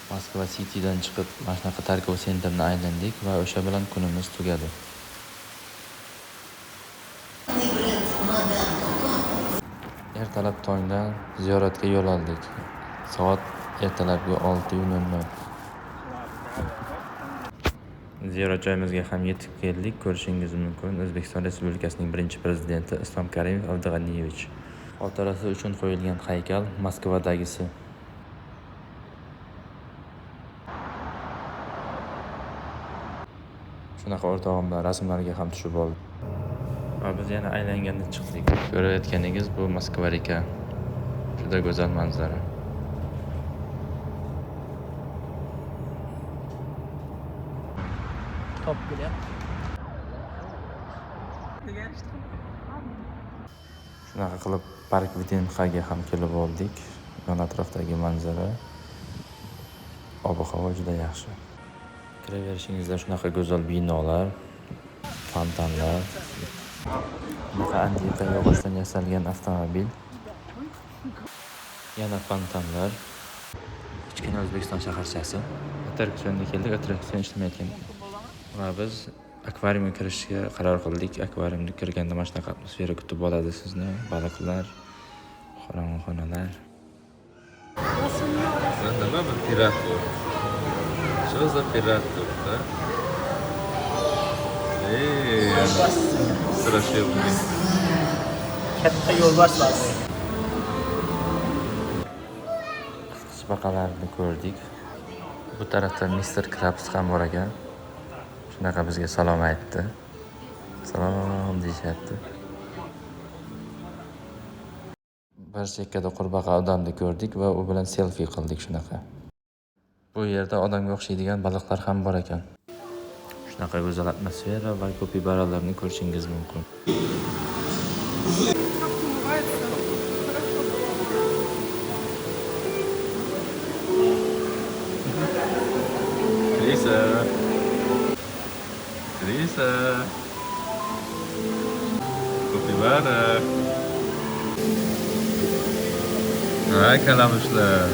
Moskva City'dan chiqib, mana shunaqa Tarkov Center'ni aylandik va o'sha bilan kunimiz tugadi. Ertalab tongdan ziyoratga yo'l oldik. Soat ertalabki 6:00. Ziyorat joyimizga ham yetib keldik. Ko'rishingiz mumkin. O'zbekiston Respublikasining birinchi prezidenti Islom Karimov Abdug'aniyevich xotirasi uchun qo'yilgan haykal Moskvadagisi. Shunaqa o'rtog'im bilan rasmlarga ham tushib oldik. Va biz yana aylanganda chiqdik. Ko'rayotganingiz bu Moskva-reka. Juda go'zal manzara. Top bile. Shunaqa qilib Park Vitenxaga ham kelib oldik. Yon atrofdagi manzara, ob-havo juda yaxshi. Kiraverishingizda shunaqa go'zal binolar, fontanlar, bunaqa antiqa yog'ochdan yasalgan avtomobil, yana fontanlar, kichkina O'zbekiston shaharchasi. Attraksionga keldik, attraksion ishlamayotgan. Va biz akvariumga kirishga qaror qildik. Akvariumga kirganda mana shunaqa atmosfera kutib oladi sizni. Baliqlar, qorong'i xonalar. Nima bir pirat bu? Что за пират тут, да? Страшный. Katta yo'lbars var. Qisqabaqalarni ko'rdik. Bu tarafda Mr. Krabs ham bor ekan. Shunaqa bizga salom aytdi. Salom deyishyapti. Bir chekkada qurbaqa odamni ko'rdik va u bilan selfie qildik shunaqa. Bu yerda odamga o'xshaydigan baliqlar ham bor ekan. Shunaqa go'zal atmosfera va ko'pibarolarni ko'rishingiz mumkin. Криса. Капибара. Ay kalamışlar.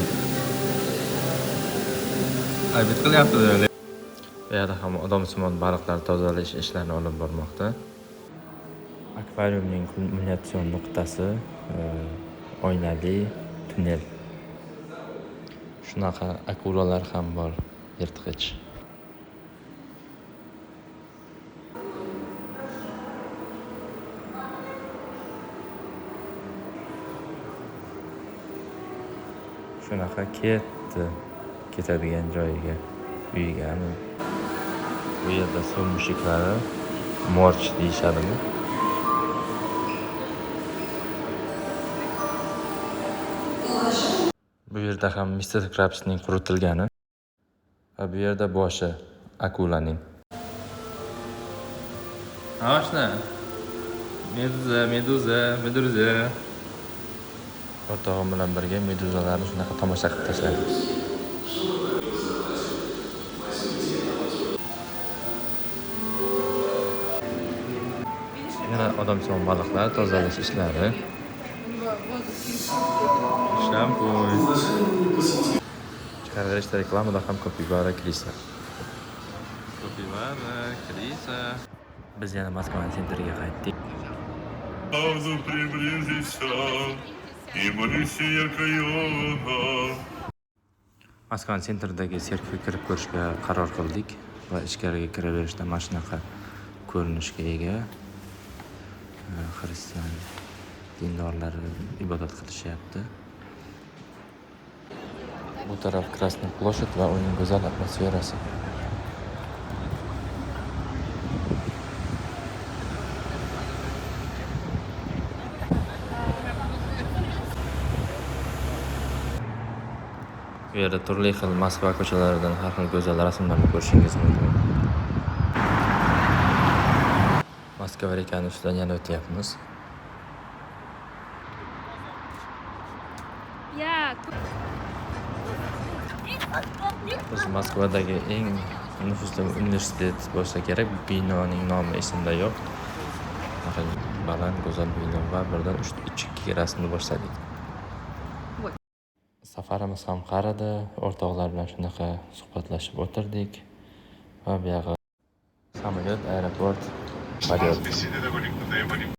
Ay bit qilyapti öyle. Bu yerda ham odamsimon baliqlar tozalash ishlarini olib bormoqda. Akvariumning kulminatsion nuqtasi oynali tunnel. Shunaqa akulalar ham bor, yirtqich. Shunaqa ketadigan joyiga, uyigami. Bu yerda suv mushuklari, morch deyishadimi? Bu yerda ham Mr. Krabsning quritilgani va bu yerda boshi akulaning. Ashna. Meduza. O'rtog'im bilan birga meduzalarni shunaqa tomosha qilib tashladik. Yana odamsimon baliqlar tozalash ishlari. Shampoo. Chiqarilishda reklamada ham Capybara Krisa. Capybara Krisa. Biz yana Moskva Center'ga qaytdik. Moskva Center'dagi sirkga kirib ko'rishga qaror qildik va ichkariga kiraverishda mana shunaqa ko'rinishga ega. Xristian dindorlari ibodat qilishyapti. Bu taraf Krasnoy ploshad va uning go'zal atmosferasi. Bu yerda turli xil Moskva ko'chalaridan har xil go'zal rasmlarni ko'rishingiz mumkin. Moskva rekani ustidan yana o'tyapmiz. Biz Moskvadagi eng nufuzli universitet bo'lsa kerak. Binoning nomi esimda yo'q. Baland, go'zal bino va birdan 3-2 rasmni boshladik. safarimiz ham qaridi. O'rtoqlar bilan shunaqa suhbatlashib o'tirdik. Va bu yoqqa samolyot, aeroport, polyot.